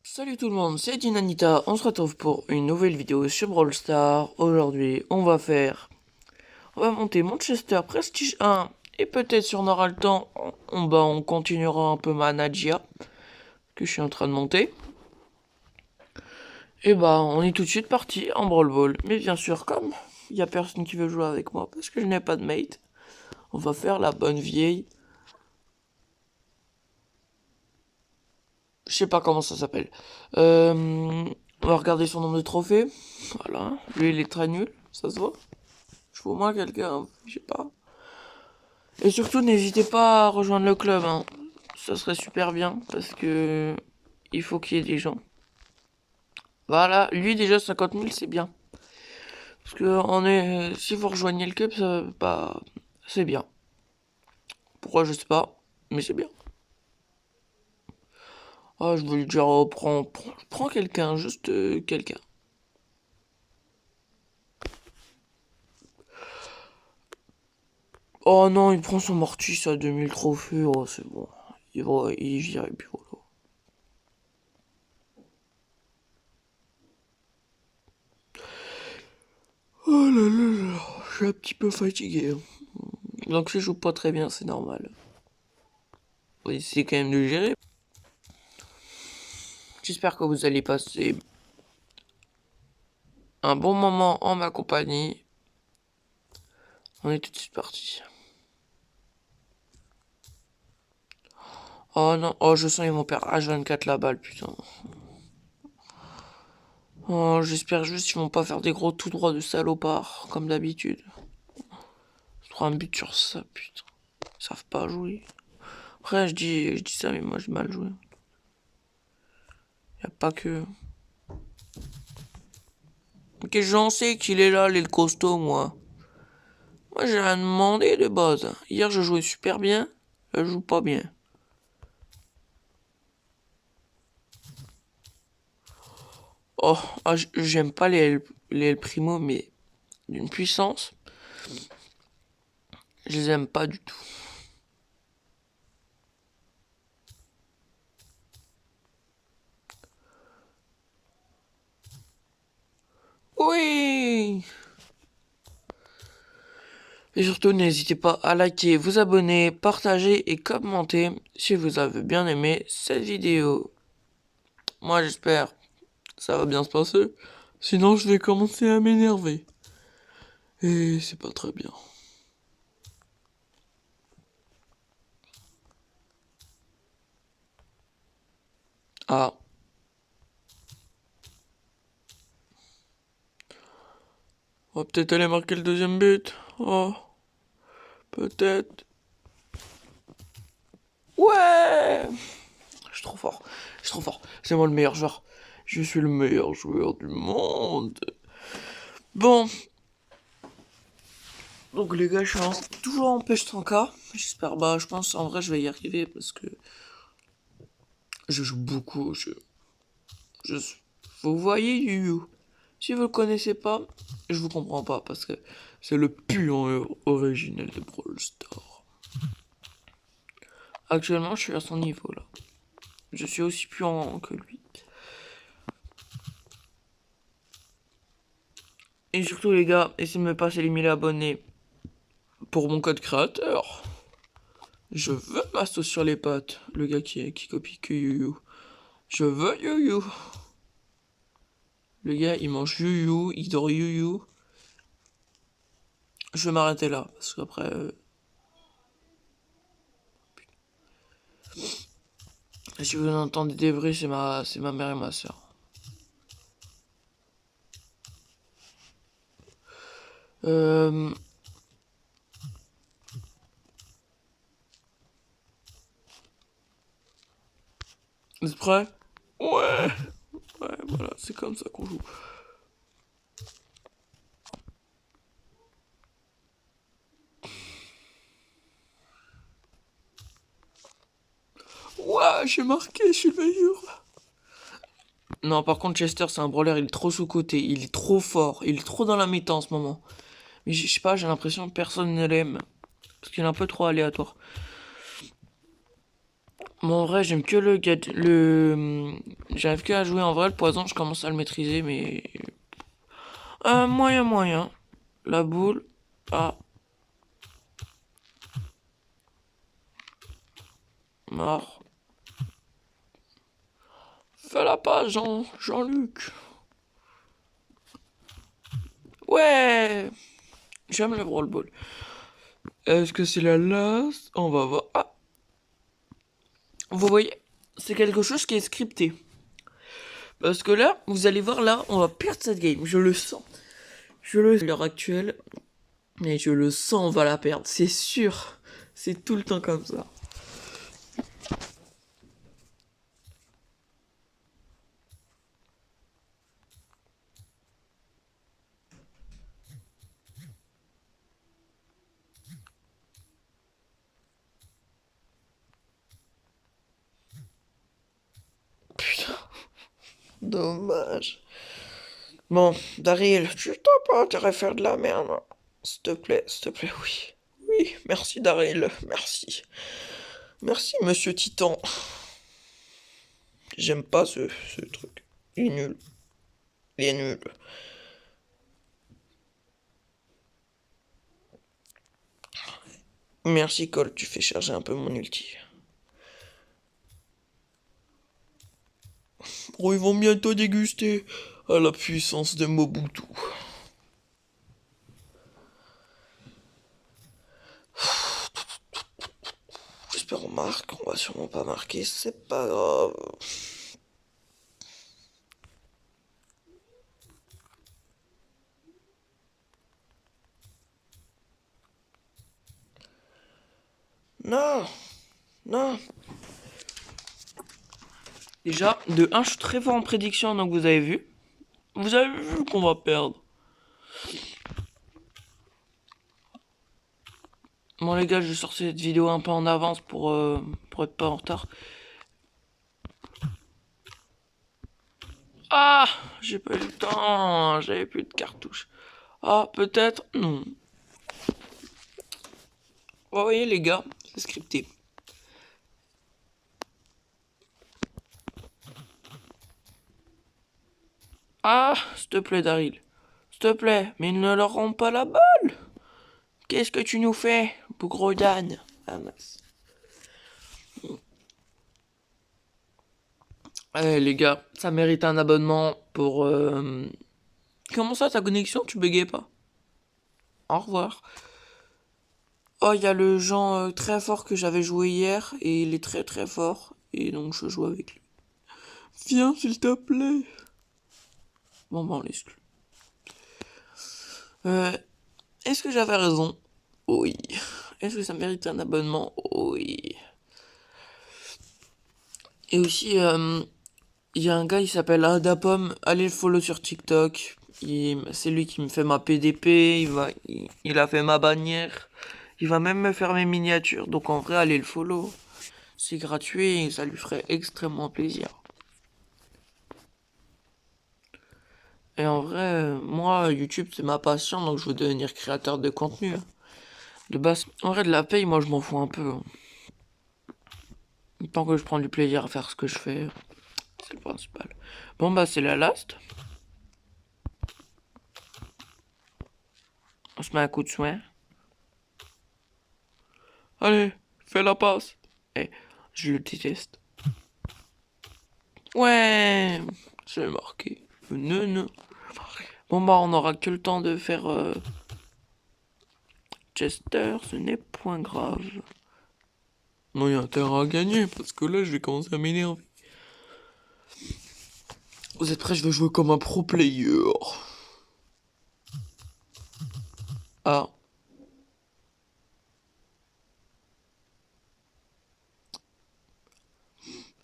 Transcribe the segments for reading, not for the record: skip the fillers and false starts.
Salut tout le monde, c'est Dinanita, on se retrouve pour une nouvelle vidéo sur Brawl Stars. Aujourd'hui, on va monter Manchester Prestige 1 et peut-être si on aura le temps, on continuera un peu ma Nadia que je suis en train de monter. Et on est tout de suite parti en Brawl Ball. Mais bien sûr, comme il y a personne qui veut jouer avec moi parce que je n'ai pas de mate, on va faire la bonne vieille. Je sais pas comment ça s'appelle. On va regarder son nombre de trophées. Voilà, lui il est très nul, ça se voit. Je veux au moins quelqu'un, je sais pas. Et surtout, n'hésitez pas à rejoindre le club, hein. Ça serait super bien, parce que il faut qu'il y ait des gens. Voilà, lui déjà 50 000, c'est bien. Parce que si vous rejoignez le club, c'est bien. Pourquoi, je sais pas, mais c'est bien. Ah, je veux lui dire, oh, prends quelqu'un, juste quelqu'un. Oh non, il prend son Mortis à 2000 trophées, oh c'est bon. Il vire et puis voilà. Oh là là là, je suis un petit peu fatigué, hein. Donc si je joue pas très bien, c'est normal. On va essayer quand même de gérer. J'espère que vous allez passer un bon moment en ma compagnie. On est tout de suite parti. Oh non, oh je sens ils vont perdre H24 la balle, putain. Oh, j'espère juste qu'ils vont pas faire des gros tout droits de salopard, comme d'habitude. Je trouve un but sur ça, putain. Ils savent pas jouer. Après, je dis ça, mais moi j'ai mal joué. Y a pas que... Ok, j'en sais qu'il est là, le costaud, moi. Moi, j'ai rien demandé de base. Hier, je jouais super bien. Là, je joue pas bien. Oh, ah, j'aime pas les El Primo, mais d'une puissance. Je les aime pas du tout. Oui! Et surtout, n'hésitez pas à liker, vous abonner, partager et commenter si vous avez bien aimé cette vidéo. Moi, j'espère que ça va bien se passer. Sinon, je vais commencer à m'énerver. Et c'est pas très bien. Ah. On va peut-être aller marquer le deuxième but. Oh. Peut-être. Ouais! Je suis trop fort. Je suis trop fort. C'est moi le meilleur joueur. Je suis le meilleur joueur du monde. Bon. Donc les gars, je suis toujours en pêche 100K. J'espère, je pense en vrai je vais y arriver parce que je joue beaucoup. Je, vous voyez Yu. Si vous le connaissez pas, je vous comprends pas parce que c'est le puant originel de Brawl Stars. Actuellement, je suis à son niveau là. Je suis aussi puant que lui. Et surtout les gars, essayez de me passer les 1000 abonnés pour mon code créateur. Je veux ma sauce sur les pattes. Le gars qui copie que Yu. Je veux Yu. Le gars, il mange Yu, il dort Yu. Je vais m'arrêter là, parce qu'après... si vous entendez des bruits, c'est ma mère et ma soeur. Vous êtes prêts? Ouais. Ouais, voilà, c'est comme ça qu'on joue. Ouais, j'ai marqué, je suis le meilleur. Non, par contre, Chester, c'est un brawler, il est trop sous-côté, il est trop fort, il est trop dans la méta en ce moment. Mais je sais pas, j'ai l'impression que personne ne l'aime. Parce qu'il est un peu trop aléatoire. Bon, en vrai, j'aime que j'arrive que à jouer en vrai. Le poison, je commence à le maîtriser, mais... moyen. La boule. Ah, mort. Fais la passe, Jean-Luc. Ouais! J'aime le Brawl Ball. Est-ce que c'est la last? On va voir. Ah, vous voyez, c'est quelque chose qui est scripté. Parce que là, vous allez voir, là, on va perdre cette game. Je le sens. Je le sens à l'heure actuelle. Mais je le sens, on va la perdre. C'est sûr. C'est tout le temps comme ça. Putain, dommage. Bon, Daryl, tu t'as pas intérêt à faire de la merde, hein. S'il te plaît, oui. Oui, merci Daryl, merci. Merci Monsieur Titan. J'aime pas ce truc. Il est nul. Il est nul. Merci Cole, tu fais charger un peu mon ulti. Oh, ils vont bientôt déguster à la puissance de Mobutu. J'espère qu'on marque, on va sûrement pas marquer, c'est pas grave. Non, non. Déjà, de 1, je suis très fort en prédiction, donc vous avez vu. Vous avez vu qu'on va perdre. Bon les gars, je sors cette vidéo un peu en avance pour être pas en retard. Ah, j'ai pas eu le temps, j'avais plus de cartouches. Ah, peut-être, non. Vous voyez les gars, c'est scripté. Ah, s'il te plaît Daryl. S'il te plaît, mais ne leur rends pas la balle. Qu'est-ce que tu nous fais, gros Dan? Ah mince. Eh les gars, ça mérite un abonnement pour... Comment ça, ta connexion, tu bugais pas? Au revoir. Oh, il y a le Jean très fort que j'avais joué hier, et il est très très fort, et donc je joue avec lui. Viens, s'il te plaît. Bon, on l'exclut. Euh, Est-ce que j'avais raison? Oui. Est-ce que ça mérite un abonnement? Oui. Et aussi, il y a un gars, il s'appelle Adapom. Allez le follow sur TikTok. C'est lui qui me fait ma PDP. Il a fait ma bannière. Il va même me faire mes miniatures. Donc en vrai, allez le follow. C'est gratuit et ça lui ferait extrêmement plaisir. Et en vrai, moi, YouTube, c'est ma passion. Donc je veux devenir créateur de contenu, hein. De base, en vrai, de la paye, moi, je m'en fous un peu, hein. Tant que je prends du plaisir à faire ce que je fais, c'est le principal. Bon, bah, c'est la last. On se met un coup de soin. Allez, fais la passe. Eh, je le déteste. Ouais, j'ai marqué. Non. Bon, bah, on aura que le temps de faire Chester, ce n'est point grave. Non, il y a intérêt à gagner, parce que là, je vais commencer à m'énerver. Vous êtes prêts? Je vais jouer comme un pro player. Ah.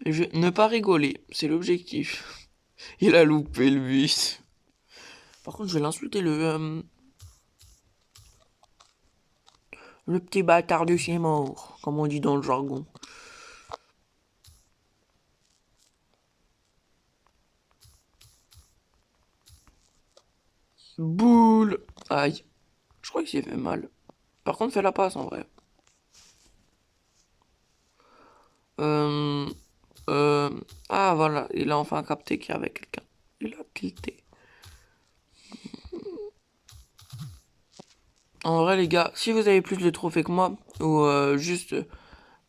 Ne pas rigoler, c'est l'objectif. Il a loupé le bus. Par contre, je vais l'insulter, le petit bâtard du chien mort, comme on dit dans le jargon. Boule. Aïe. Je crois qu'il s'est fait mal. Par contre, fais la passe en vrai. Euh, ah voilà, il a enfin capté qu'il y avait quelqu'un. Il a tilté. En vrai les gars, si vous avez plus de trophées que moi, ou juste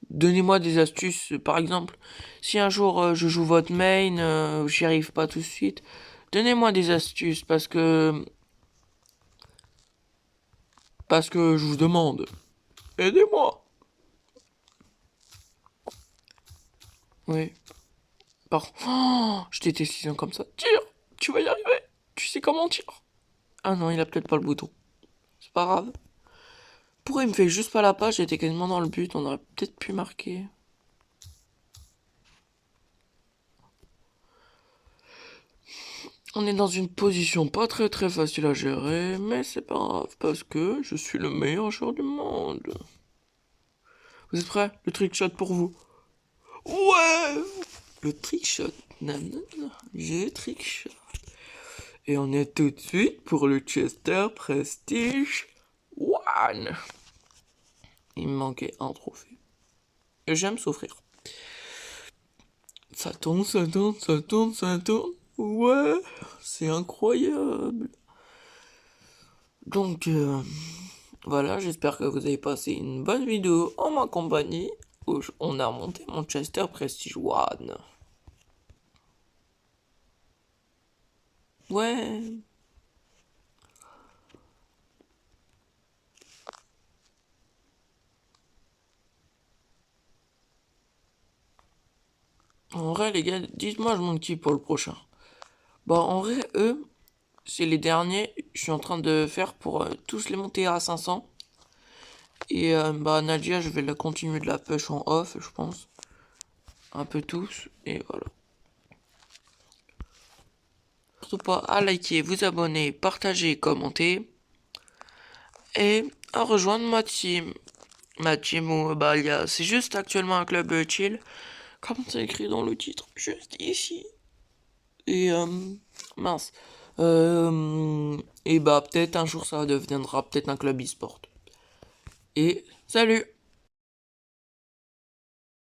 donnez-moi des astuces. Par exemple, si un jour je joue votre main, j'y arrive pas tout de suite, donnez-moi des astuces parce que je vous demande. Aidez-moi. Oui. Oh, je déteste les gens comme ça. Tire, tu vas y arriver. Tu sais comment on tire. Ah non, il a peut-être pas le bouton. C'est pas grave. Pourquoi il me fait juste pas la page? J'étais quasiment dans le but. On aurait peut-être pu marquer. On est dans une position pas très facile à gérer, mais c'est pas grave parce que je suis le meilleur joueur du monde. Vous êtes prêts? Le trickshot pour vous. Ouais! Le trickshot. Nanana. J'ai trickshot. Et on est tout de suite pour le Chester Prestige One. Il me manquait un trophée. Et j'aime souffrir. Ça tourne, ça tourne, ça tourne, ça tourne. Ouais, c'est incroyable. Donc, voilà, j'espère que vous avez passé une bonne vidéo en ma compagnie où on a monté mon Chester Prestige One. Ouais. En vrai, les gars, dites-moi, je monte qui pour le prochain. Bah, en vrai, eux, c'est les derniers. Je suis en train de faire pour tous les monter à 500. Et bah, Nadia, je vais la continuer de la push en off, je pense. Un peu tous. Et voilà. Surtout pas à liker, vous abonner, partager, commenter. Et à rejoindre ma team. Ma team où, bah, c'est juste actuellement un club chill. Comme c'est écrit dans le titre, juste ici. Et mince. Et bah peut-être un jour ça deviendra peut-être un club e-sport. Et salut!